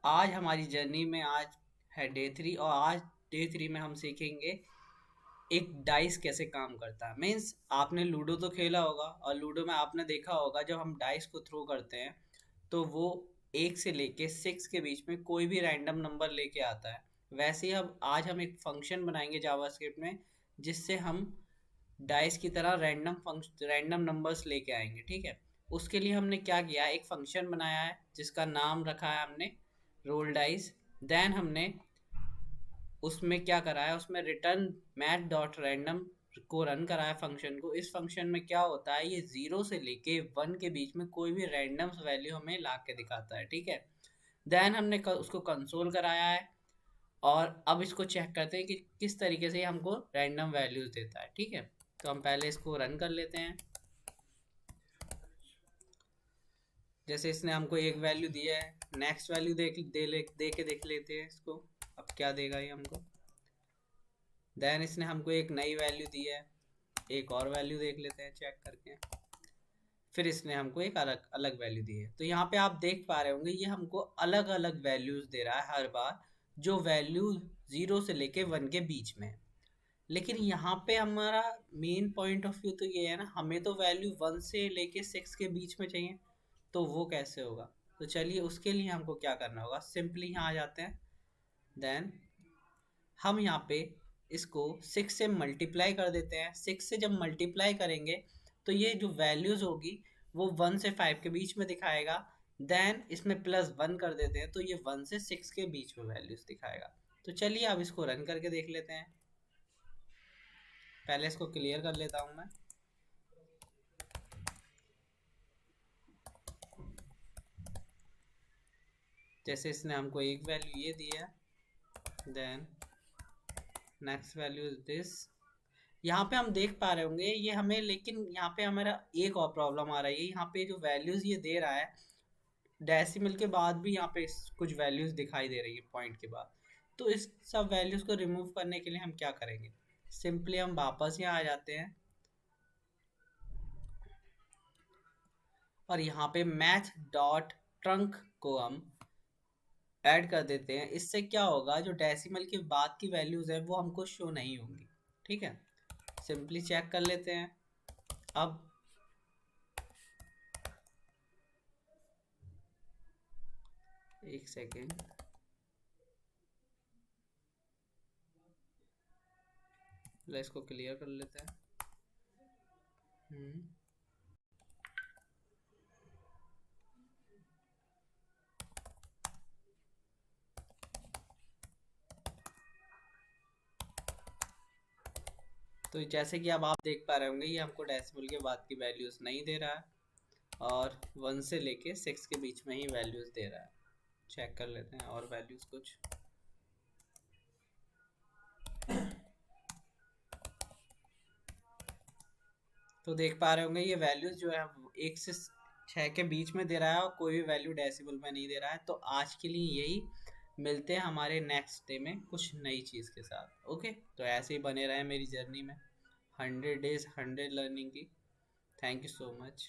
आज हमारी जर्नी में आज है डे 3 और आज डे 3 में हम सीखेंगे एक डाइस कैसे काम करता है। मीन्स आपने लूडो तो खेला होगा और लूडो में आपने देखा होगा जब हम डाइस को थ्रो करते हैं तो वो 1 से लेके 6 के बीच में कोई भी रैंडम नंबर लेके आता है। वैसे ही अब आज हम एक फंक्शन बनाएंगे जावास्क्रिप्ट में जिससे हम डाइस की तरह रैंडम नंबर्स लेके आएंगे। ठीक है, उसके लिए हमने क्या किया है, एक फंक्शन बनाया है जिसका नाम रखा है हमने रोल डाइस। देन हमने उसमें क्या करा है, उसमें रिटर्न मैथ डॉट रैंडम को रन करा है फंक्शन को। इस फंक्शन में क्या होता है, ये 0 से लेके 1 के बीच में कोई भी रैंडम वैल्यू हमें ला के दिखाता है। ठीक है, देन हमने उसको कंसोल कराया है और अब इसको चेक करते हैं कि किस तरीके से ये हमको रैंडम वैल्यूज देता है। ठीक है, तो हम पहले इसको रन कर लेते हैं। जैसे इसने हमको एक वैल्यू दिया है, नेक्स्ट वैल्यू दे के देख लेते हैं इसको अब क्या देगा ये हमको। देन इसने हमको एक नई वैल्यू दी है, एक और वैल्यू देख लेते हैं चेक करके। फिर इसने हमको एक अलग अलग वैल्यू दी है। तो यहाँ पे आप देख पा रहे होंगे ये हमको अलग अलग वैल्यूज दे रहा है हर बार, जो वैल्यू 0 से लेके 1 के बीच में है। लेकिन यहाँ पे हमारा मेन पॉइंट ऑफ व्यू तो ये है ना, हमें तो वैल्यू 1 से लेके 6 के बीच में चाहिए। तो वो कैसे होगा, तो चलिए उसके लिए हमको क्या करना होगा, सिंपली यहाँ आ जाते हैं। देन हम यहाँ पे इसको 6 से मल्टीप्लाई कर देते हैं। 6 से जब मल्टीप्लाई करेंगे तो ये जो वैल्यूज होगी वो 1 से 5 के बीच में दिखाएगा। देन इसमें +1 कर देते हैं तो ये 1 से 6 के बीच में वैल्यूज दिखाएगा। तो चलिए अब इसको रन करके देख लेते हैं। पहले इसको क्लियर कर लेता हूँ मैं। जैसे इसने हमको एक वैल्यू ये दी है, then next value is this. यहाँ पे हम देख पा रहे होंगे ये हमें, लेकिन यहाँ पे हमारा एक और प्रॉब्लम आ रही है। यहाँ पे जो वैल्यूज ये दे रहा है डेसिमल के बाद भी यहाँ पे कुछ वैल्यूज दिखाई दे रही है पॉइंट के बाद। तो इस सब वैल्यूज को रिमूव करने के लिए हम क्या करेंगे, सिंपली हम वापस यहाँ आ जाते हैं और यहाँ पे मैथ डॉट ट्रंक को हम ऐड कर देते हैं। इससे क्या होगा, जो डेसिमल के बाद की वैल्यूज है वो हमको शो नहीं होंगी। ठीक है, सिंपली चेक कर लेते हैं। अब एक सेकेंड, इसको क्लियर कर लेते हैं। हम्म तो जैसे कि अब आप देख पा रहे होंगे ये हमको डेसिमल के बाद की वैल्यूज नहीं दे रहा है और 1 से लेके 6 के बीच में ही वैल्यूज दे रहा है। चेक कर लेते हैं और वैल्यूज कुछ। तो देख पा रहे होंगे ये वैल्यूज जो है 1 से 6 के बीच में दे रहा है और कोई भी वैल्यू डेसिमल में नहीं दे रहा है। तो आज के लिए यही, मिलते हैं हमारे नेक्स्ट डे में कुछ नई चीज़ के साथ। ओके, तो ऐसे ही बने रहे मेरी जर्नी में 100 डेज 100 लर्निंग की। Thank you so much.